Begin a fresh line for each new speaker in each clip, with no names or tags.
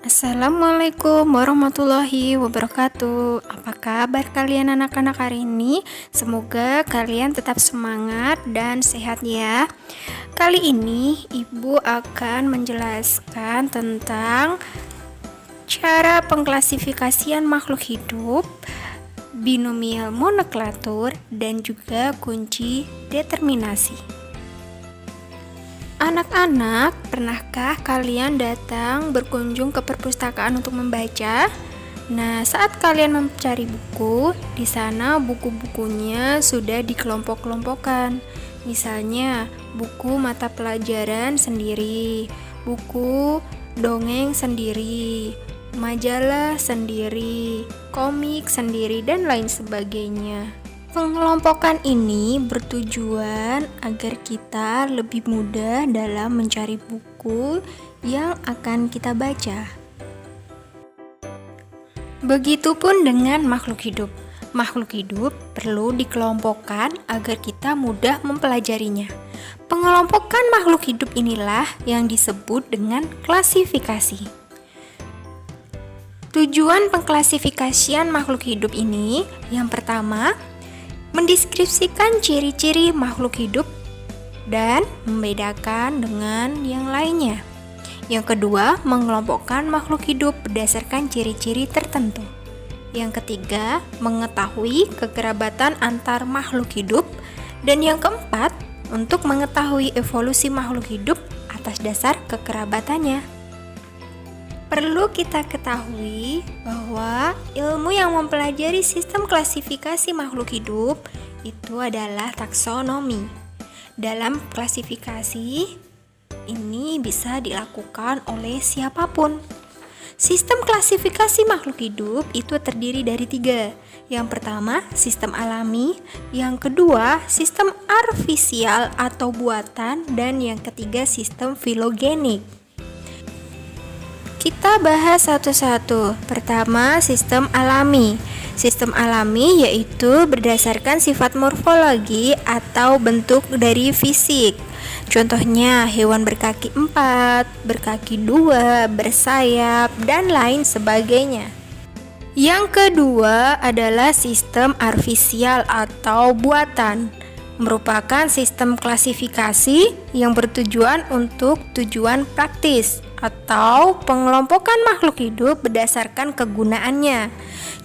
Assalamualaikum warahmatullahi wabarakatuh. Apa kabar kalian anak-anak hari ini? Semoga kalian tetap semangat dan sehat ya. Kali ini Ibu akan menjelaskan tentang cara pengklasifikasian makhluk hidup, binomial nomenklatur, dan juga kunci determinasi. Anak-anak, pernahkah kalian datang berkunjung ke perpustakaan untuk membaca? Nah, saat kalian mencari buku, di sana buku-bukunya sudah dikelompok-kelompokkan. Misalnya, buku mata pelajaran sendiri, buku dongeng sendiri, majalah sendiri, komik sendiri, dan lain sebagainya. Pengelompokan ini bertujuan agar kita lebih mudah dalam mencari buku yang akan kita baca. Begitupun dengan makhluk hidup. Makhluk hidup perlu dikelompokkan agar kita mudah mempelajarinya. Pengelompokan makhluk hidup inilah yang disebut dengan klasifikasi. Tujuan pengklasifikasian makhluk hidup ini yang pertama, mendeskripsikan ciri-ciri makhluk hidup dan membedakan dengan yang lainnya. Yang kedua, mengelompokkan makhluk hidup berdasarkan ciri-ciri tertentu. Yang ketiga, mengetahui kekerabatan antar makhluk hidup. Dan yang keempat, untuk mengetahui evolusi makhluk hidup atas dasar kekerabatannya. Perlu kita ketahui bahwa ilmu yang mempelajari sistem klasifikasi makhluk hidup itu adalah taksonomi. Dalam klasifikasi ini bisa dilakukan oleh siapapun. Sistem klasifikasi makhluk hidup itu terdiri dari 3. Yang pertama, sistem alami. Yang kedua, sistem artifisial atau buatan. Dan yang ketiga, sistem filogenik. Kita bahas satu-satu. Pertama, sistem alami. Sistem alami yaitu berdasarkan sifat morfologi atau bentuk dari fisik. Contohnya hewan berkaki 4, berkaki 2, bersayap, dan lain sebagainya. Yang kedua adalah sistem artifisial atau buatan. Merupakan sistem klasifikasi yang bertujuan untuk tujuan praktis atau pengelompokan makhluk hidup berdasarkan kegunaannya.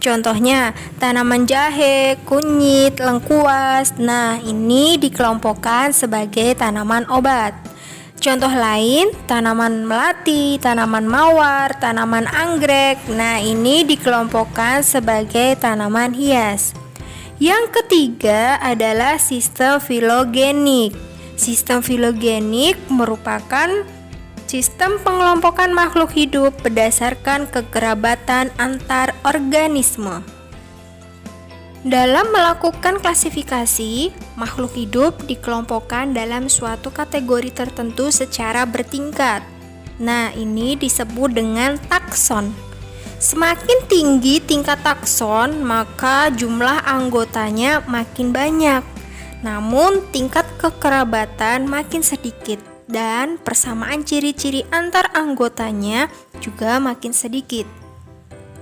Contohnya, tanaman jahe, kunyit, lengkuas. Nah, ini dikelompokkan sebagai tanaman obat. Contoh lain, tanaman melati, tanaman mawar, tanaman anggrek. Nah, ini dikelompokkan sebagai tanaman hias. Yang ketiga adalah sistem filogenik. Sistem filogenik merupakan sistem pengelompokan makhluk hidup berdasarkan kekerabatan antar organisme. Dalam melakukan klasifikasi, makhluk hidup dikelompokkan dalam suatu kategori tertentu secara bertingkat. Nah, ini disebut dengan takson. Semakin tinggi tingkat takson, maka jumlah anggotanya makin banyak. Namun, tingkat kekerabatan makin sedikit dan persamaan ciri-ciri antar anggotanya juga makin sedikit.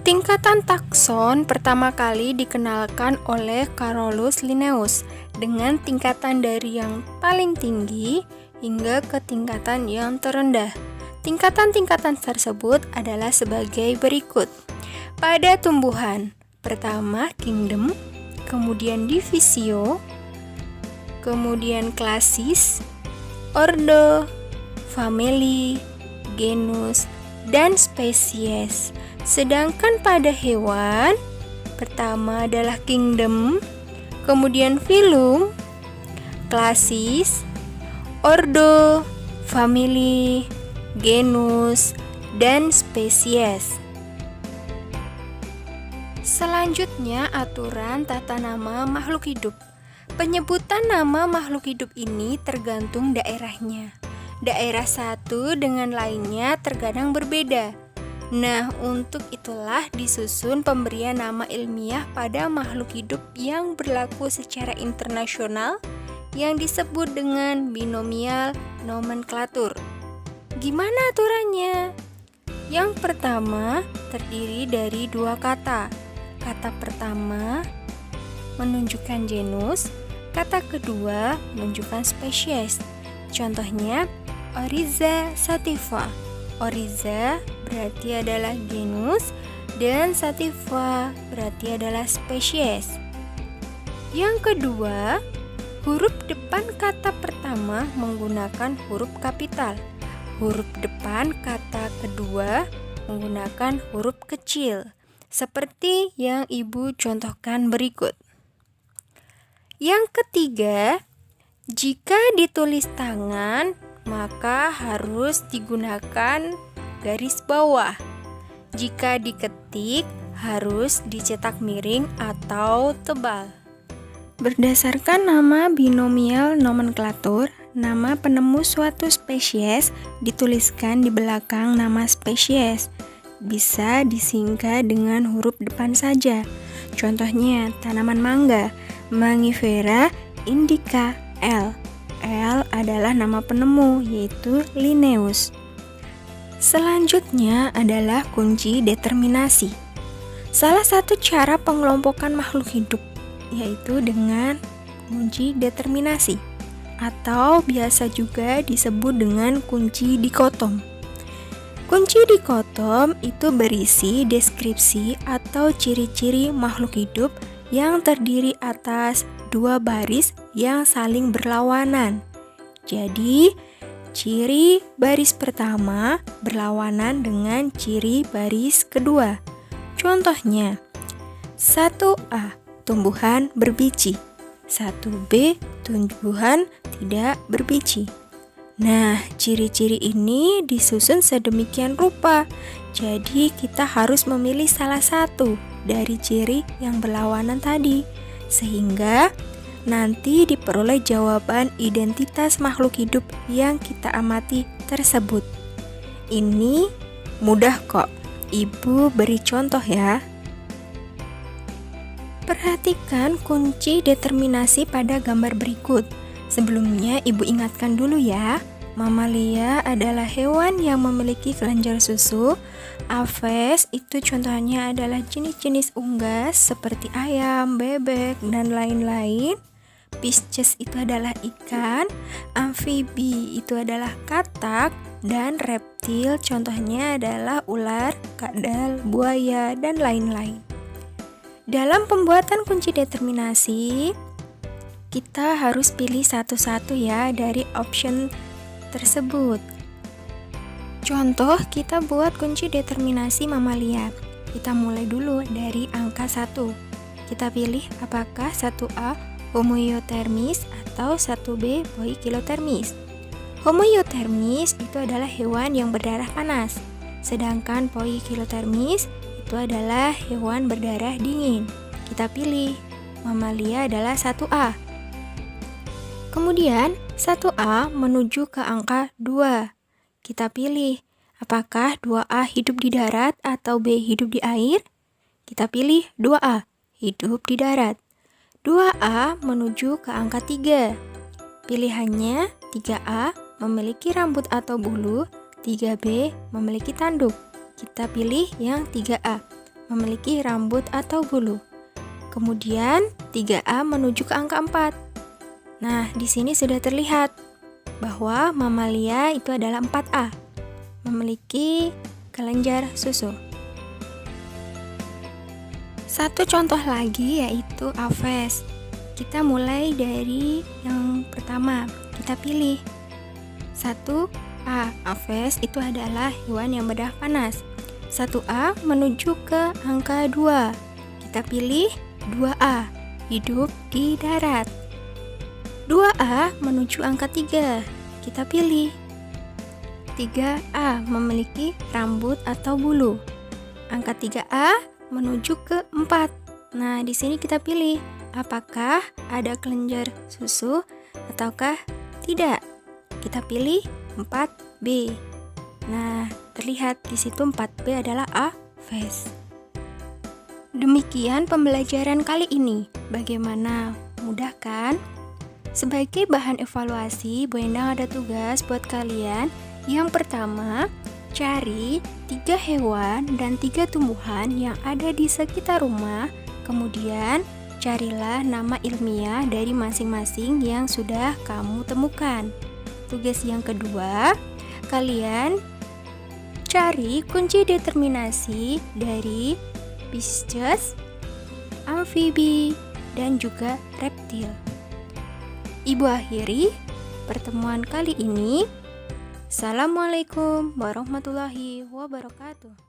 Tingkatan takson pertama kali dikenalkan oleh Carolus Linnaeus dengan tingkatan dari yang paling tinggi hingga ke tingkatan yang terendah. Tingkatan-tingkatan tersebut adalah sebagai berikut. Pada tumbuhan, pertama kingdom, kemudian divisio, kemudian klasis, ordo, family, genus, dan spesies. Sedangkan pada hewan, pertama adalah kingdom, kemudian phylum, klasis, ordo, family, genus, dan spesies. Selanjutnya, aturan tata nama makhluk hidup. Penyebutan nama makhluk hidup ini tergantung daerahnya. Daerah satu dengan lainnya terkadang berbeda. Nah, untuk itulah disusun pemberian nama ilmiah pada makhluk hidup yang berlaku secara internasional yang disebut dengan binomial nomenklatur. Gimana aturannya? Yang pertama terdiri dari dua kata. Kata pertama menunjukkan genus, kata kedua menunjukkan spesies. Contohnya, Oryza sativa. Oryza berarti adalah genus dan sativa berarti adalah spesies. Yang kedua, huruf depan kata pertama menggunakan huruf kapital. Huruf depan kata kedua menggunakan huruf kecil, seperti yang Ibu contohkan berikut. Yang ketiga, jika ditulis tangan, maka harus digunakan garis bawah. Jika diketik, harus dicetak miring atau tebal. Berdasarkan nama binomial nomenklatur, nama penemu suatu spesies dituliskan di belakang nama spesies. Bisa disingkat dengan huruf depan saja. Contohnya, tanaman mangga, Mangifera indica L. L adalah nama penemu, yaitu Linnaeus. Selanjutnya adalah kunci determinasi. Salah satu cara pengelompokan makhluk hidup yaitu dengan kunci determinasi, atau biasa juga disebut dengan kunci dikotom. Kunci dikotom itu berisi deskripsi atau ciri-ciri makhluk hidup yang terdiri atas dua baris yang saling berlawanan. Jadi, ciri baris pertama berlawanan dengan ciri baris kedua. Contohnya, 1A tumbuhan berbiji, 1B tumbuhan tidak berbiji. Nah, ciri-ciri ini disusun sedemikian rupa. Jadi, kita harus memilih salah satu dari ciri yang berlawanan tadi, sehingga nanti diperoleh jawaban identitas makhluk hidup yang kita amati tersebut. Ini mudah kok. Ibu beri contoh ya. Perhatikan kunci determinasi pada gambar berikut. Sebelumnya, Ibu ingatkan dulu ya. Mamalia adalah hewan yang memiliki kelenjar susu. Aves itu contohnya adalah jenis-jenis unggas seperti ayam, bebek, dan lain-lain. Pisces itu adalah ikan. Amfibi itu adalah katak. Dan reptil contohnya adalah ular, kadal, buaya, dan lain-lain. Dalam pembuatan kunci determinasi, kita harus pilih satu-satu ya dari option tersebut. Contoh, kita buat kunci determinasi mamalia. Kita mulai dulu dari angka 1. Kita pilih apakah 1A homoeothermis atau 1B poikilothermis. Homoeothermis itu adalah hewan yang berdarah panas, sedangkan poikilothermis itu adalah hewan berdarah dingin. Kita pilih mamalia adalah 1A. Kemudian 1A menuju ke angka 2. Kita pilih apakah 2A hidup di darat atau B hidup di air? Kita pilih 2A, hidup di darat. 2A menuju ke angka 3. Pilihannya 3A memiliki rambut atau bulu, 3B memiliki tanduk. Kita pilih yang 3A, memiliki rambut atau bulu. Kemudian 3A menuju ke angka 4. Nah, di sini sudah terlihat bahwa mamalia itu adalah 4A, memiliki kelenjar susu. Satu contoh lagi yaitu Aves. Kita mulai dari yang pertama. Kita pilih 1A. Aves itu adalah hewan yang berdarah panas. 1A menuju ke angka 2. Kita pilih 2A, hidup di darat. 2A menuju angka 3. Kita pilih 3A, memiliki rambut atau bulu. Angka 3A menuju ke 4. Nah, di sini kita pilih apakah ada kelenjar susu ataukah tidak. Kita pilih 4B. Nah, terlihat di situ 4B adalah Aves. Demikian pembelajaran kali ini. Bagaimana? Mudah kan? Sebagai bahan evaluasi, Bu Endang ada tugas buat kalian. Yang pertama, Cari 3 hewan dan 3 tumbuhan yang ada di sekitar rumah, kemudian carilah nama ilmiah dari masing-masing yang sudah kamu temukan. Tugas yang kedua, kalian cari kunci determinasi dari Pisces, amfibi, dan juga reptil. Ibu akhiri pertemuan kali ini. Assalamualaikum warahmatullahi wabarakatuh.